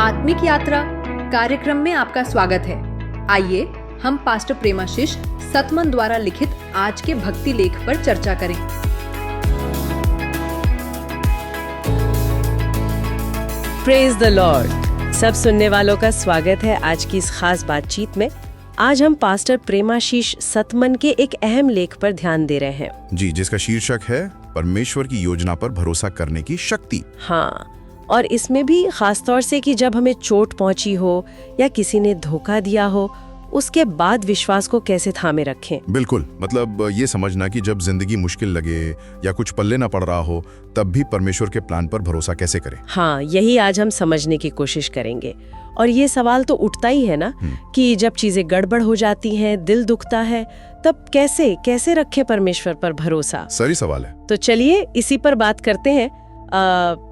आत्मिक यात्रा कार्यक्रम में आपका स्वागत है। आइए हम पास्टर प्रेमाशीष सतमन द्वारा लिखित आज के भक्ति लेख पर चर्चा करें। Praise the Lord. सब सुनने वालों का स्वागत है आज की इस खास बातचीत में। आज हम पास्टर प्रेमाशीष सतमन के एक अहम लेख पर ध्यान दे रहे हैं जी, जिसका शीर्षक है परमेश्वर की योजना पर भरोसा करने की शक्ति। हाँ, और इसमें भी खास तौर से कि जब हमें चोट पहुंची हो या किसी ने धोखा दिया हो, उसके बाद विश्वास को कैसे थामे रखें। बिल्कुल, मतलब ये समझना कि जब जिंदगी मुश्किल लगे या कुछ पल्ले ना पड़ रहा हो, तब भी परमेश्वर के प्लान पर भरोसा कैसे करें। हाँ, यही आज हम समझने की कोशिश करेंगे। और ये सवाल तो उठता ही है ना कि जब चीजें गड़बड़ हो जाती हैं, दिल दुखता है, तब कैसे रखें परमेश्वर पर भरोसा। सही सवाल है। तो चलिए इसी पर बात करते हैं।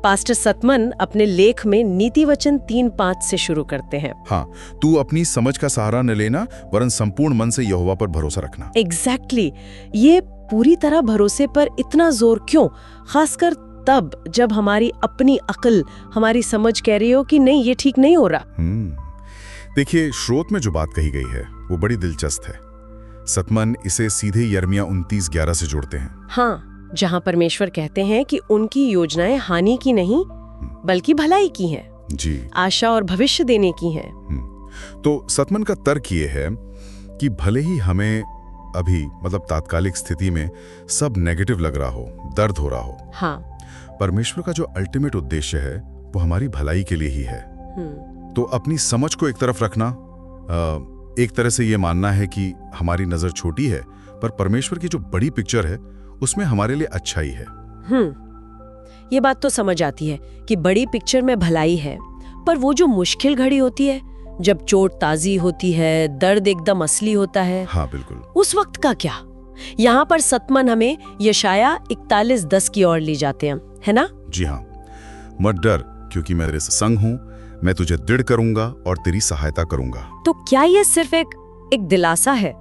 पास्टर सतमन अपने लेख में नीति वचन 3:5 से शुरू करते हैं। हाँ, तू अपनी समझ का सहारा न लेना, वरन संपूर्ण मन से यहोवा पर भरोसा रखना। एग्जैक्टली ये पूरी तरह भरोसे पर इतना जोर क्यों, खासकर तब जब हमारी अपनी अक्ल, हमारी समझ कह रही हो कि नहीं, ये ठीक नहीं हो रहा। देखिए, स्रोत में जो बात कही गई है वो बड़ी दिलचस्प है। सतमन इसे सीधे यिर्मयाह 29:11 से जोड़ते हैं। हाँ, जहाँ परमेश्वर कहते हैं कि उनकी योजनाएं हानि की नहीं बल्कि भलाई की हैं, जी, आशा और भविष्य देने की हैं। तो सतमन का तर्क ये है कि भले ही हमें अभी मतलब तात्कालिक स्थिति में सब नेगेटिव लग रहा हो, दर्द हो रहा हो, हाँ, परमेश्वर का जो अल्टीमेट उद्देश्य है वो हमारी भलाई के लिए ही है। तो अपनी समझ को एक तरफ रखना, एक तरह से ये मानना है कि हमारी नजर छोटी है, पर परमेश्वर की जो बड़ी पिक्चर है उसमें हमारे लिए अच्छा ही है। ये बात तो समझ आती है कि बड़ी पिक्चर में भलाई है, पर वो जो मुश्किल घड़ी होती है, जब चोट ताजी होती है, दर्द एकदम असली होता है, हाँ बिल्कुल, उस वक्त का क्या। यहाँ पर सतमन हमें यशाया 41:10 की ओर ले जाते हैं, है ना? जी हाँ, मत डर, क्योंकि मैं तेरे संग हूँ, मैं तुझे दृढ़ करूंगा और तेरी सहायता करूंगा। तो क्या ये सिर्फ एक दिलासा है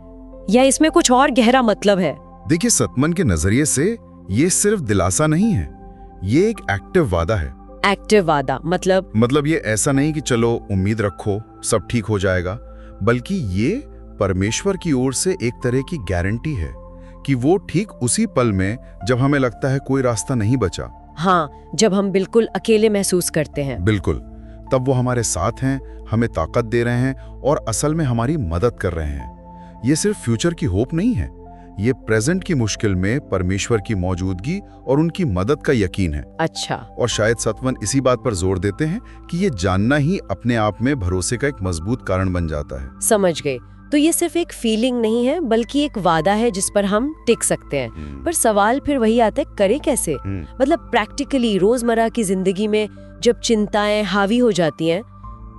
या इसमें कुछ और गहरा मतलब है? देखिए, सतमन के नजरिए से ये सिर्फ दिलासा नहीं है, ये एक एक्टिव वादा है। एक्टिव वादा मतलब ये ऐसा नहीं कि चलो उम्मीद रखो सब ठीक हो जाएगा, बल्कि ये परमेश्वर की ओर से एक तरह की गारंटी है कि वो ठीक उसी पल में, जब हमें लगता है कोई रास्ता नहीं बचा, हाँ, जब हम बिल्कुल अकेले महसूस करते हैं, बिल्कुल, तब वो हमारे साथ हैं, हमें ताकत दे रहे हैं और असल में हमारी मदद कर रहे हैं। ये सिर्फ फ्यूचर की होप नहीं है, ये प्रेजेंट की मुश्किल में परमेश्वर की मौजूदगी और उनकी मदद का यकीन है। अच्छा, और शायद सतमन इसी बात पर जोर देते हैं कि ये जानना ही अपने आप में भरोसे का एक मजबूत कारण बन जाता है। समझ गए। तो ये सिर्फ एक फीलिंग नहीं है, बल्कि एक वादा है जिस पर हम टिक सकते हैं। पर सवाल फिर वही आता है, करे कैसे? मतलब प्रैक्टिकली रोजमर्रा की जिंदगी में जब चिंताएं हावी हो जाती हैं,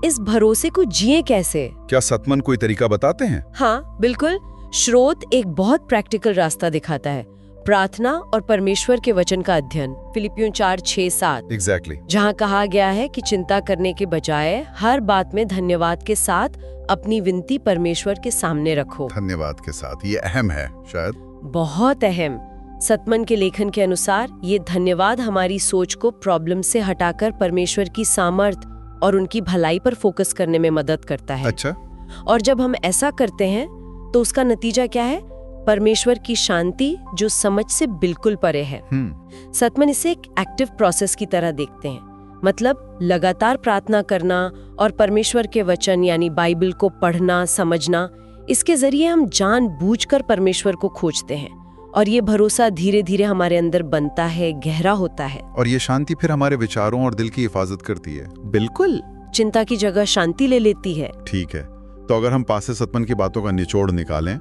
इस भरोसे को जिए कैसे? क्या सतमन कोई तरीका बताते हैं? हाँ बिल्कुल, स्रोत एक बहुत प्रैक्टिकल रास्ता दिखाता है, प्रार्थना और परमेश्वर के वचन का अध्ययन। फिलिपियों 4:6-7 एग्जैक्टली, जहाँ कहा गया है कि चिंता करने के बजाय हर बात में धन्यवाद के साथ अपनी विनती परमेश्वर के सामने रखो। धन्यवाद के साथ, ये अहम है, शायद बहुत अहम। सतमन के लेखन के अनुसार ये धन्यवाद हमारी सोच को प्रॉब्लम से हटाकर परमेश्वर की सामर्थ और उनकी भलाई पर फोकस करने में मदद करता है। अच्छा, और जब हम ऐसा करते हैं तो उसका नतीजा क्या है? परमेश्वर की शांति जो समझ से बिल्कुल परे है। सतमन इसे एक एक्टिव प्रोसेस की तरह देखते हैं, मतलब लगातार प्रार्थना करना और परमेश्वर के वचन यानी बाइबल को पढ़ना, समझना, इसके जरिए हम जानबूझकर परमेश्वर को खोजते हैं और ये भरोसा धीरे धीरे हमारे अंदर बनता है, गहरा होता है। और ये शांति फिर हमारे विचारों और दिल की हिफाजत करती है। बिल्कुल, चिंता की जगह शांति ले लेती है। ठीक है, तो अगर हम पास्टर सतमन की बातों का निचोड़ निकालें,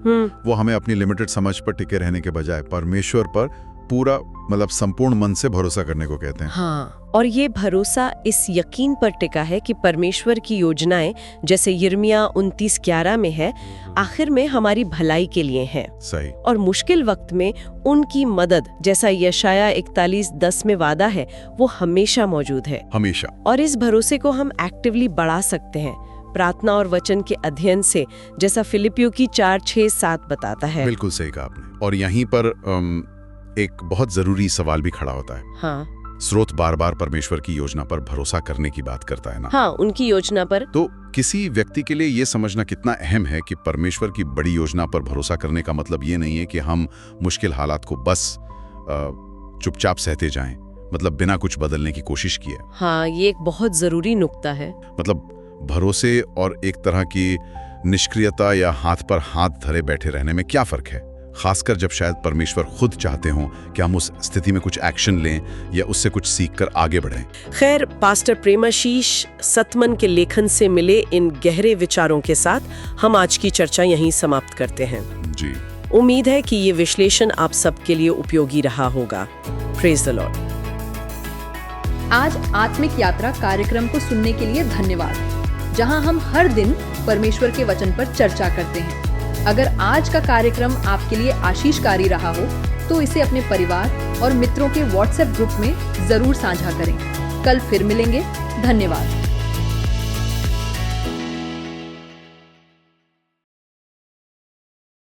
वो हमें अपनी लिमिटेड समझ पर टिके रहने के बजाय परमेश्वर पर पूरा मतलब संपूर्ण मन से भरोसा करने को कहते हैं। हाँ, और ये भरोसा इस यकीन पर टिका है कि परमेश्वर की योजनाएं, जैसे यिर्मयाह 29:11 में है, आखिर में हमारी भलाई के लिए हैं। सही। और मुश्किल वक्त में उनकी मदद, जैसा यशाया 41:10 में वादा है, वो हमेशा मौजूद है, हमेशा। और इस भरोसे को हम एक्टिवली बढ़ा सकते हैं प्रार्थना और वचन के अध्ययन से, जैसा फिलिपियों की 4:6-7 बताता है। बिल्कुल सही कहा आपने। और यहीं पर एक बहुत जरूरी सवाल भी खड़ा होता है। हाँ, स्रोत बार बार परमेश्वर की योजना पर भरोसा करने की बात करता है ना। हाँ, उनकी योजना पर। तो किसी व्यक्ति के लिए ये समझना कितना अहम है कि परमेश्वर की बड़ी योजना पर भरोसा करने का मतलब ये नहीं है कि हम मुश्किल हालात को बस चुपचाप सहते जाएं, मतलब बिना कुछ बदलने की कोशिश किए। हाँ, ये एक बहुत जरूरी नुक्ता है। मतलब भरोसे और एक तरह की निष्क्रियता या हाथ पर हाथ धरे बैठे रहने में क्या फर्क है, खासकर जब शायद परमेश्वर खुद चाहते हों कि हम उस स्थिति में कुछ एक्शन लें या उससे कुछ सीखकर आगे बढ़ें। खैर, पास्टर प्रेमाशीष सतमन के लेखन से मिले इन गहरे विचारों के साथ हम आज की चर्चा यहीं समाप्त करते हैं। जी, उम्मीद है कि ये विश्लेषण आप सबके लिए उपयोगी रहा होगा। Praise the Lord. आज आत्मिक यात्रा कार्यक्रम को सुनने के लिए धन्यवाद, जहां हम हर दिन परमेश्वर के वचन पर चर्चा करते हैं। अगर आज का कार्यक्रम आपके लिए आशीषकारी रहा हो तो इसे अपने परिवार और मित्रों के व्हाट्सएप ग्रुप में जरूर साझा करें। कल फिर मिलेंगे। धन्यवाद।